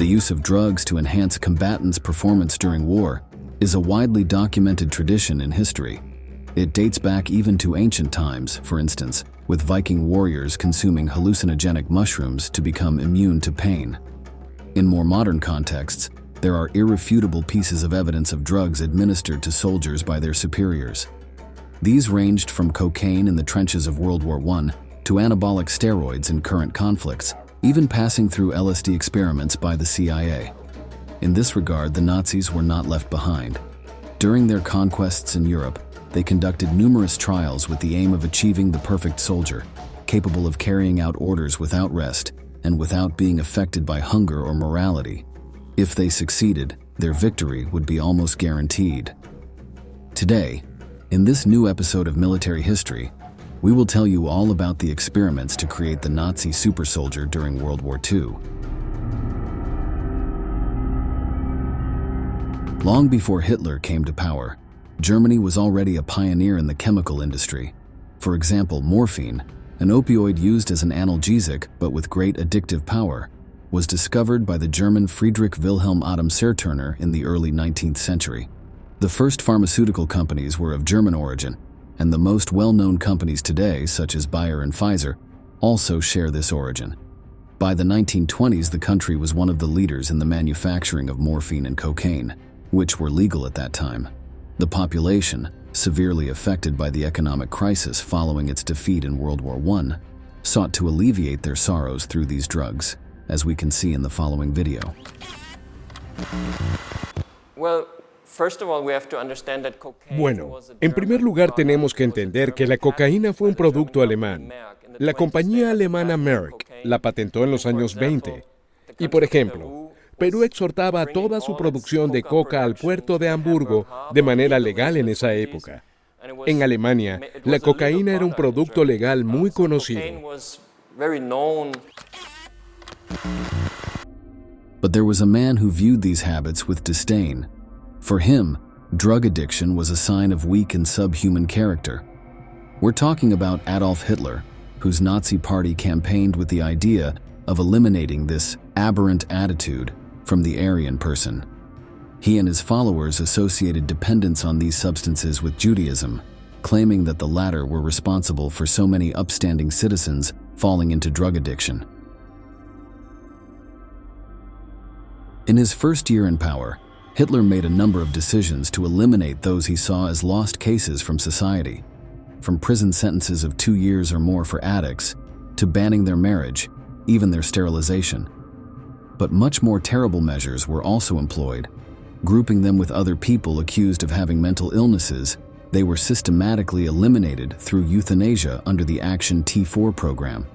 The use of drugs to enhance combatants' performance during war is a widely documented tradition in history. It dates back even to ancient times, for instance, with Viking warriors consuming hallucinogenic mushrooms to become immune to pain. In more modern contexts, there are irrefutable pieces of evidence of drugs administered to soldiers by their superiors. These ranged from cocaine in the trenches of World War I to anabolic steroids in current conflicts, even passing through LSD experiments by the CIA. In this regard, the Nazis were not left behind. During their conquests in Europe, they conducted numerous trials with the aim of achieving the perfect soldier, capable of carrying out orders without rest and without being affected by hunger or morality. If they succeeded, their victory would be almost guaranteed. Today, in this new episode of Military History, we will tell you all about the experiments to create the Nazi super soldier during World War II. Long before Hitler came to power, Germany was already a pioneer in the chemical industry. For example, morphine, an opioid used as an analgesic but with great addictive power, was discovered by the German Friedrich Wilhelm Adam Serturner in the early 19th century. The first pharmaceutical companies were of German origin, and the most well-known companies today, such as Bayer and Pfizer, also share this origin. By the 1920s, the country was one of the leaders in the manufacturing of morphine and cocaine, which were legal at that time. The population, severely affected by the economic crisis following its defeat in World War I, sought to alleviate their sorrows through these drugs, as we can see in the following video. Bueno, en primer lugar tenemos que entender que la cocaína fue un producto alemán. La compañía alemana Merck la patentó en los años 20. Y por ejemplo, Perú exportaba toda su producción de coca al puerto de Hamburgo de manera legal en esa época. En Alemania, la cocaína era un producto legal muy conocido. But there was a man who viewed these habits with disdain. For him, drug addiction was a sign of weak and subhuman character. We're talking about Adolf Hitler, whose Nazi party campaigned with the idea of eliminating this aberrant attitude from the Aryan person. He and his followers associated dependence on these substances with Judaism, claiming that the latter were responsible for so many upstanding citizens falling into drug addiction. In his first year in power, Hitler made a number of decisions to eliminate those he saw as lost cases from society, from prison sentences of 2 years or more for addicts, to banning their marriage, even their sterilization. But much more terrible measures were also employed. Grouping them with other people accused of having mental illnesses, they were systematically eliminated through euthanasia under the Action T4 program.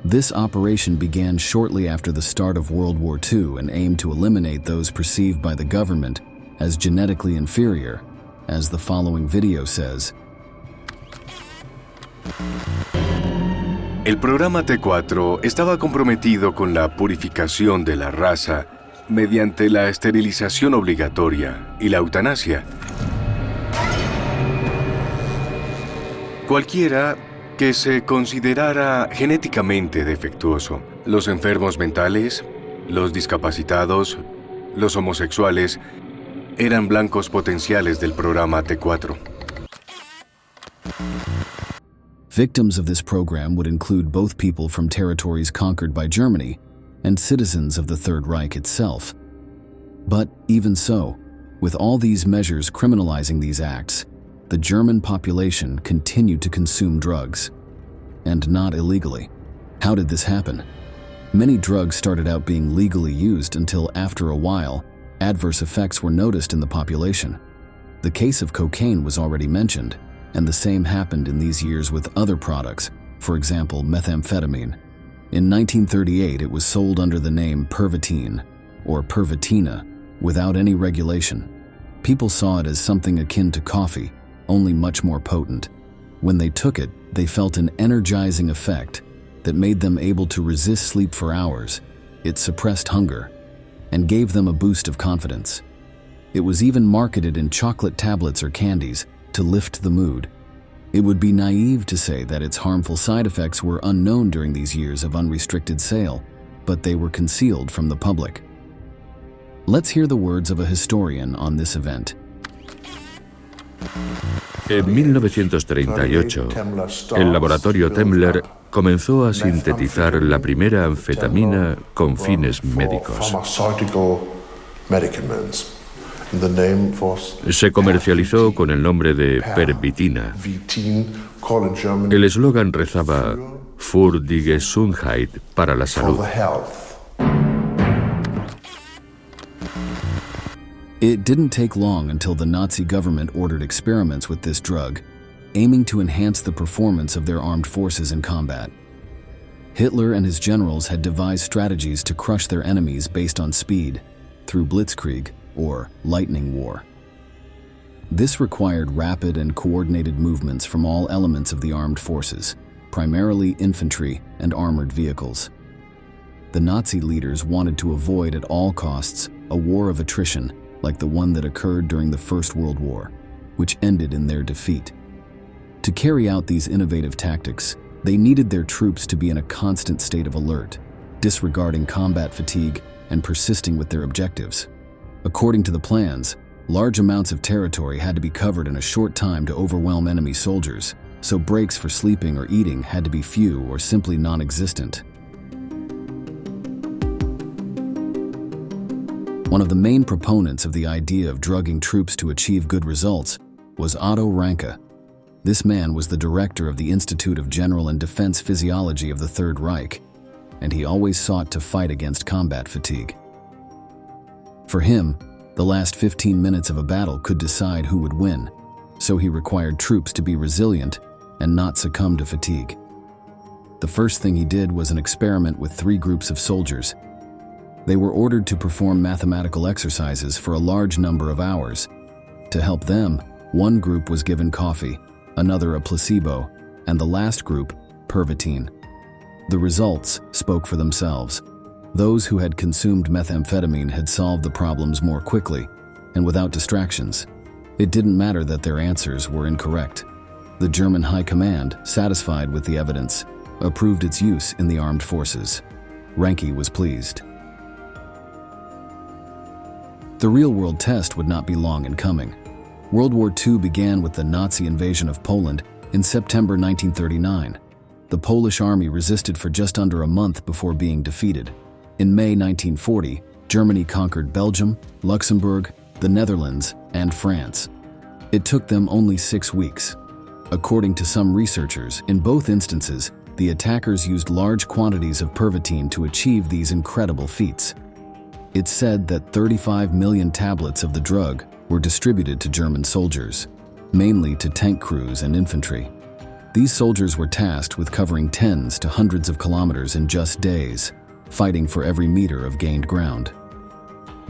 This operation began shortly after the start of World War II and aimed to eliminate those perceived by the government as genetically inferior, as the following video says. El programa T4 estaba comprometido con la purificación de la raza mediante la esterilización obligatoria y la eutanasia. Cualquiera que se considerara genéticamente defectuoso, los enfermos mentales, los discapacitados, los homosexuales, eran blancos potenciales del programa T4. Victims of this program would include both people from territories conquered by Germany and citizens of the Third Reich itself. But even so, with all these measures criminalizing these acts, the German population continued to consume drugs, and not illegally. How did this happen? Many drugs started out being legally used until, after a while, adverse effects were noticed in the population. The case of cocaine was already mentioned, and the same happened in these years with other products, for example, methamphetamine. In 1938, it was sold under the name Pervitin, or Pervitina, without any regulation. People saw it as something akin to coffee, only much more potent. When they took it, they felt an energizing effect that made them able to resist sleep for hours. It suppressed hunger and gave them a boost of confidence. It was even marketed in chocolate tablets or candies to lift the mood. It would be naive to say that its harmful side effects were unknown during these years of unrestricted sale, but they were concealed from the public. Let's hear the words of a historian on this event. En 1938, el laboratorio Temmler comenzó a sintetizar la primera anfetamina con fines médicos. Se comercializó con el nombre de pervitina. El eslogan rezaba "Für die Gesundheit", para la salud. It didn't take long until the Nazi government ordered experiments with this drug, aiming to enhance the performance of their armed forces in combat. Hitler and his generals had devised strategies to crush their enemies based on speed, through blitzkrieg, or lightning war. This required rapid and coordinated movements from all elements of the armed forces, primarily infantry and armored vehicles. The Nazi leaders wanted to avoid at all costs a war of attrition like the one that occurred during the First World War, which ended in their defeat. To carry out these innovative tactics, they needed their troops to be in a constant state of alert, disregarding combat fatigue and persisting with their objectives. According to the plans, large amounts of territory had to be covered in a short time to overwhelm enemy soldiers, so breaks for sleeping or eating had to be few or simply non-existent. One of the main proponents of the idea of drugging troops to achieve good results was Otto Ranke. This man was the director of the Institute of General and Defense Physiology of the Third Reich, and he always sought to fight against combat fatigue. For him, the last 15 minutes of a battle could decide who would win, so he required troops to be resilient and not succumb to fatigue. The first thing he did was an experiment with 3 groups of soldiers. They were ordered to perform mathematical exercises for a large number of hours. To help them, one group was given coffee, another a placebo, and the last group, Pervitin. The results spoke for themselves. Those who had consumed methamphetamine had solved the problems more quickly and without distractions. It didn't matter that their answers were incorrect. The German High Command, satisfied with the evidence, approved its use in the armed forces. Ranke was pleased. The real-world test would not be long in coming. World War II began with the Nazi invasion of Poland in September 1939. The Polish army resisted for just under a month before being defeated. In May 1940, Germany conquered Belgium, Luxembourg, the Netherlands, and France. It took them only 6 weeks. According to some researchers, in both instances, the attackers used large quantities of Pervitin to achieve these incredible feats. It's said that 35 million tablets of the drug were distributed to German soldiers, mainly to tank crews and infantry. These soldiers were tasked with covering tens to hundreds of kilometers in just days, fighting for every meter of gained ground.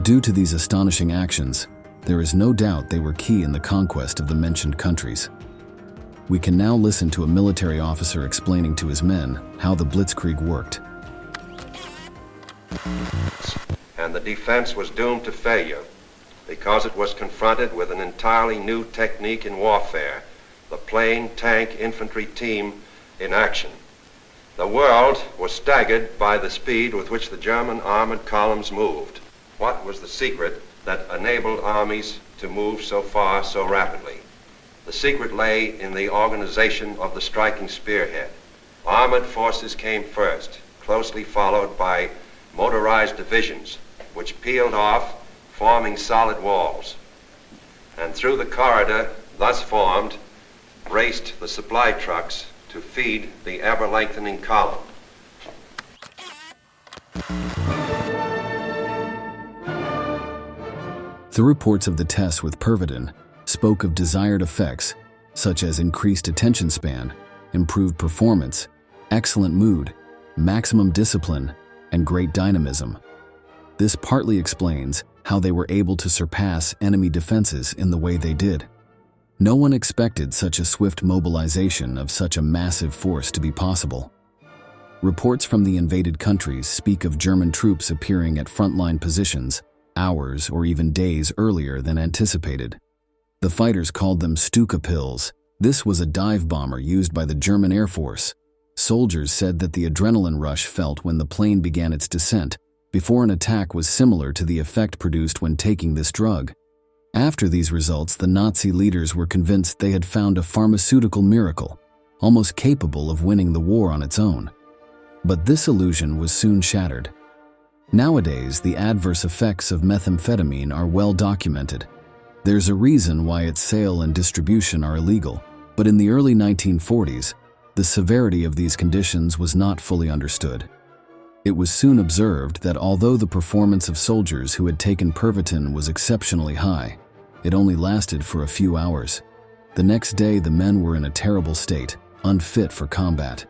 Due to these astonishing actions, there is no doubt they were key in the conquest of the mentioned countries. We can now listen to a military officer explaining to his men how the blitzkrieg worked. And the defense was doomed to failure because it was confronted with an entirely new technique in warfare, the plane tank infantry team in action. The world was staggered by the speed with which the German armored columns moved. What was the secret that enabled armies to move so far so rapidly? The secret lay in the organization of the striking spearhead. Armored forces came first, closely followed by motorized divisions, which peeled off, forming solid walls. And through the corridor thus formed, raced the supply trucks to feed the ever-lengthening column. The reports of the tests with Pervitin spoke of desired effects such as increased attention span, improved performance, excellent mood, maximum discipline, and great dynamism. This partly explains how they were able to surpass enemy defenses in the way they did. No one expected such a swift mobilization of such a massive force to be possible. Reports from the invaded countries speak of German troops appearing at frontline positions hours or even days earlier than anticipated. The fighters called them Stuka pills. This was a dive bomber used by the German Air Force. Soldiers said that the adrenaline rush felt when the plane began its descent before an attack was similar to the effect produced when taking this drug. After these results, the Nazi leaders were convinced they had found a pharmaceutical miracle, almost capable of winning the war on its own. But this illusion was soon shattered. Nowadays, the adverse effects of methamphetamine are well documented. There's a reason why its sale and distribution are illegal, but in the early 1940s, the severity of these conditions was not fully understood. It was soon observed that although the performance of soldiers who had taken Pervitin was exceptionally high, it only lasted for a few hours. The next day, the men were in a terrible state, unfit for combat.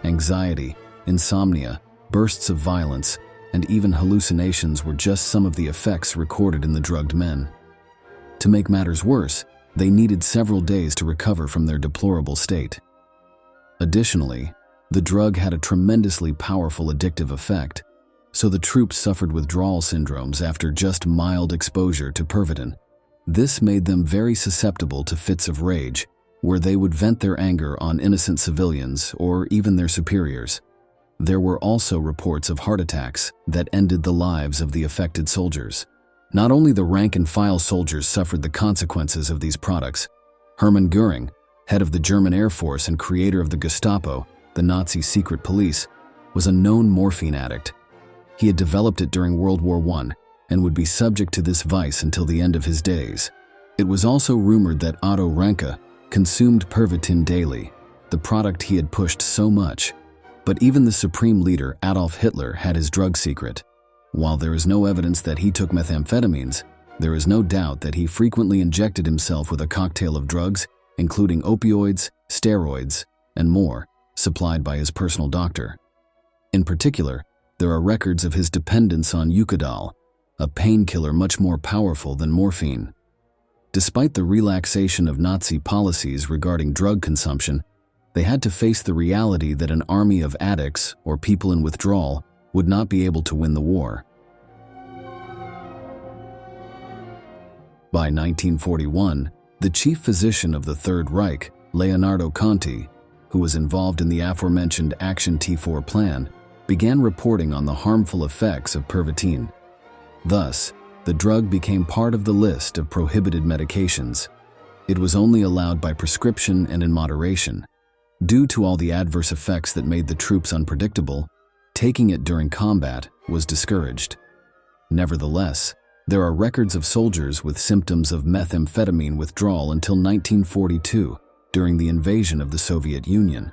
Anxiety, insomnia, bursts of violence, and even hallucinations were just some of the effects recorded in the drugged men. To make matters worse, they needed several days to recover from their deplorable state. Additionally, the drug had a tremendously powerful addictive effect, so the troops suffered withdrawal syndromes after just mild exposure to Pervitin. This made them very susceptible to fits of rage, where they would vent their anger on innocent civilians or even their superiors. There were also reports of heart attacks that ended the lives of the affected soldiers. Not only the rank-and-file soldiers suffered the consequences of these products. Hermann Göring, head of the German Air Force and creator of the Gestapo, the Nazi secret police, was a known morphine addict. He had developed it during World War I and would be subject to this vice until the end of his days. It was also rumored that Otto Ranke consumed Pervitin daily, the product he had pushed so much. But even the supreme leader, Adolf Hitler, had his drug secret. While there is no evidence that he took methamphetamines, there is no doubt that he frequently injected himself with a cocktail of drugs, including opioids, steroids, and more, supplied by his personal doctor. In particular, there are records of his dependence on Eucadol, a painkiller much more powerful than morphine. Despite the relaxation of Nazi policies regarding drug consumption, they had to face the reality that an army of addicts or people in withdrawal would not be able to win the war. By 1941, the chief physician of the Third Reich, Leonardo Conti, who was involved in the aforementioned Action T4 plan, began reporting on the harmful effects of Pervitin. Thus, the drug became part of the list of prohibited medications. It was only allowed by prescription and in moderation. Due to all the adverse effects that made the troops unpredictable, taking it during combat was discouraged. Nevertheless, there are records of soldiers with symptoms of methamphetamine withdrawal until 1942, during the invasion of the Soviet Union.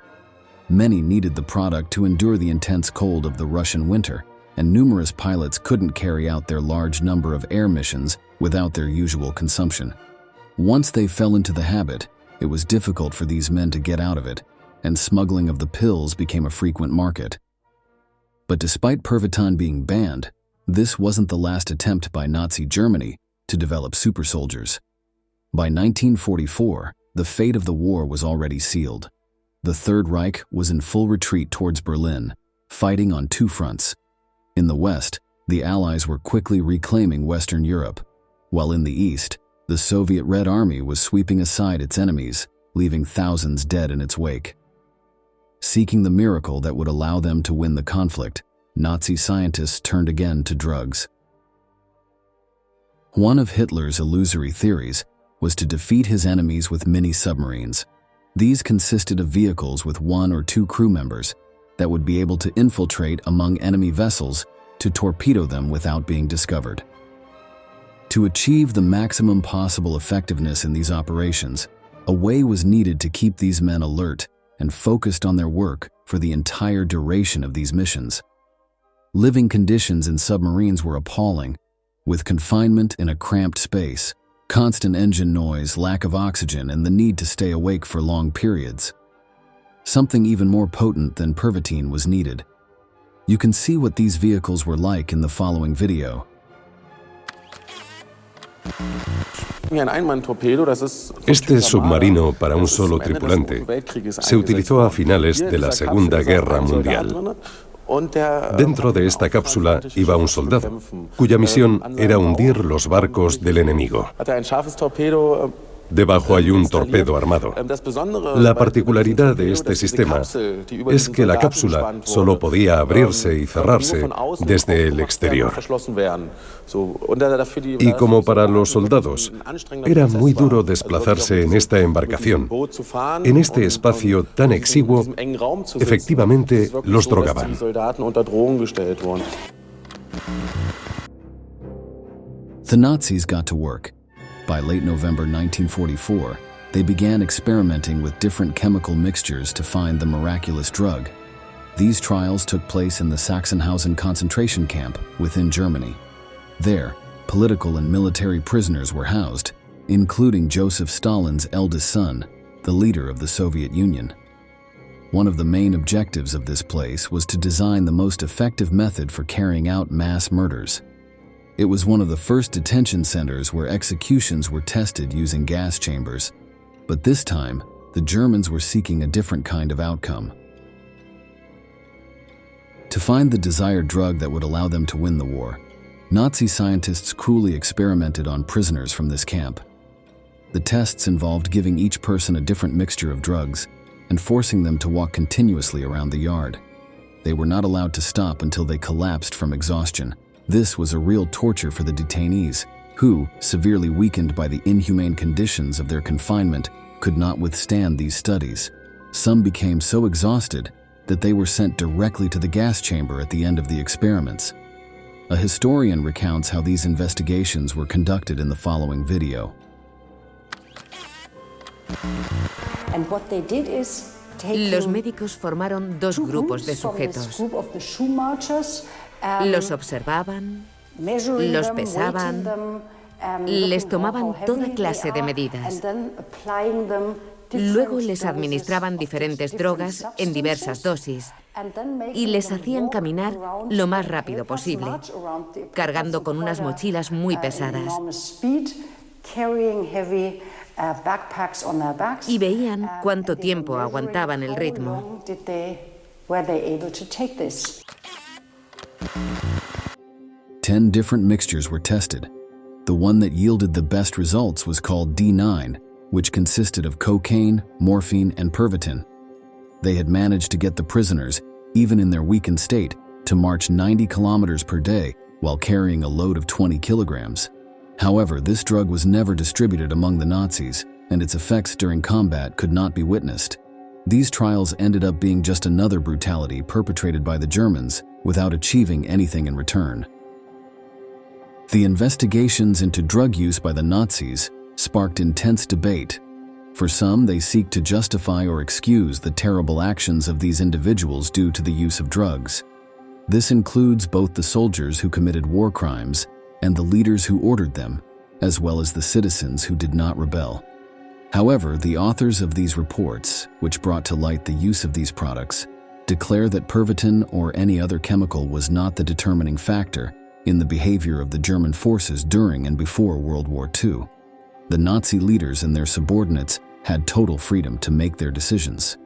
Many needed the product to endure the intense cold of the Russian winter, and numerous pilots couldn't carry out their large number of air missions without their usual consumption. Once they fell into the habit, it was difficult for these men to get out of it, and smuggling of the pills became a frequent market. But despite Pervitin being banned, this wasn't the last attempt by Nazi Germany to develop super soldiers. By 1944, the fate of the war was already sealed. The Third Reich was in full retreat towards Berlin, fighting on two fronts. In the West, the Allies were quickly reclaiming Western Europe, while in the East, the Soviet Red Army was sweeping aside its enemies, leaving thousands dead in its wake. Seeking the miracle that would allow them to win the conflict, Nazi scientists turned again to drugs. One of Hitler's illusory theories was to defeat his enemies with mini-submarines. These consisted of vehicles with 1 or 2 crew members that would be able to infiltrate among enemy vessels to torpedo them without being discovered. To achieve the maximum possible effectiveness in these operations, a way was needed to keep these men alert and focused on their work for the entire duration of these missions. Living conditions in submarines were appalling, with confinement in a cramped space, constant engine noise, lack of oxygen, and the need to stay awake for long periods. Something even more potent than Pervitin was needed. You can see what these vehicles were like in the following video. Este submarino para un solo tripulante se utilizó a finales de la Segunda Guerra Mundial. Dentro de esta cápsula iba un soldado, cuya misión era hundir los barcos del enemigo. Debajo hay un torpedo armado. La particularidad de este sistema es que la cápsula solo podía abrirse y cerrarse desde el exterior. Y como para los soldados, era muy duro desplazarse en esta embarcación. En este espacio tan exiguo, efectivamente los drogaban. The Nazis got to work. By late November 1944, they began experimenting with different chemical mixtures to find the miraculous drug. These trials took place in the Sachsenhausen concentration camp within Germany. There, political and military prisoners were housed, including Joseph Stalin's eldest son, the leader of the Soviet Union. One of the main objectives of this place was to design the most effective method for carrying out mass murders. It was one of the first detention centers where executions were tested using gas chambers. But this time, the Germans were seeking a different kind of outcome. To find the desired drug that would allow them to win the war, Nazi scientists cruelly experimented on prisoners from this camp. The tests involved giving each person a different mixture of drugs and forcing them to walk continuously around the yard. They were not allowed to stop until they collapsed from exhaustion. This was a real torture for the detainees, who, severely weakened by the inhumane conditions of their confinement, could not withstand these studies. Some became so exhausted that they were sent directly to the gas chamber at the end of the experiments. A historian recounts how these investigations were conducted in the following video. Los médicos formaron dos grupos de sujetos. Los observaban, los pesaban, les tomaban toda clase de medidas. Luego les administraban diferentes drogas en diversas dosis y les hacían caminar lo más rápido posible, cargando con unas mochilas muy pesadas. Y veían cuánto tiempo aguantaban el ritmo. 10 different mixtures were tested. The one that yielded the best results was called D9, which consisted of cocaine, morphine, and Pervitin. They had managed to get the prisoners, even in their weakened state, to march 90 kilometers per day while carrying a load of 20 kilograms. However, this drug was never distributed among the Nazis, and its effects during combat could not be witnessed. These trials ended up being just another brutality perpetrated by the Germans without achieving anything in return. The investigations into drug use by the Nazis sparked intense debate. For some, they seek to justify or excuse the terrible actions of these individuals due to the use of drugs. This includes both the soldiers who committed war crimes and the leaders who ordered them, as well as the citizens who did not rebel. However, the authors of these reports, which brought to light the use of these products, declare that Pervitin or any other chemical was not the determining factor in the behavior of the German forces during and before World War II. The Nazi leaders and their subordinates had total freedom to make their decisions.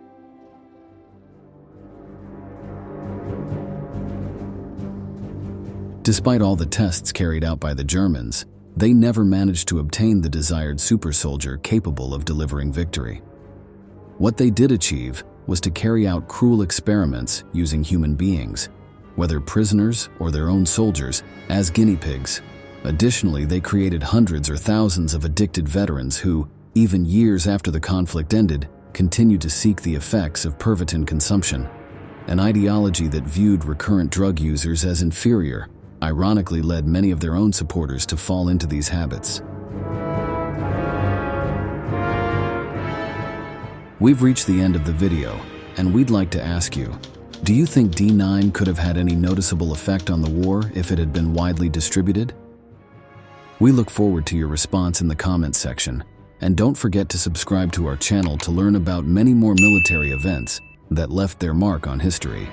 Despite all the tests carried out by the Germans, they never managed to obtain the desired super soldier capable of delivering victory. What they did achieve was to carry out cruel experiments using human beings, whether prisoners or their own soldiers, as guinea pigs. Additionally, they created hundreds or thousands of addicted veterans who, even years after the conflict ended, continued to seek the effects of Pervitin consumption. An ideology that viewed recurrent drug users as inferior, ironically led many of their own supporters to fall into these habits. We've reached the end of the video, and we'd like to ask you, do you think D9 could have had any noticeable effect on the war if it had been widely distributed? We look forward to your response in the comments section, and don't forget to subscribe to our channel to learn about many more military events that left their mark on history.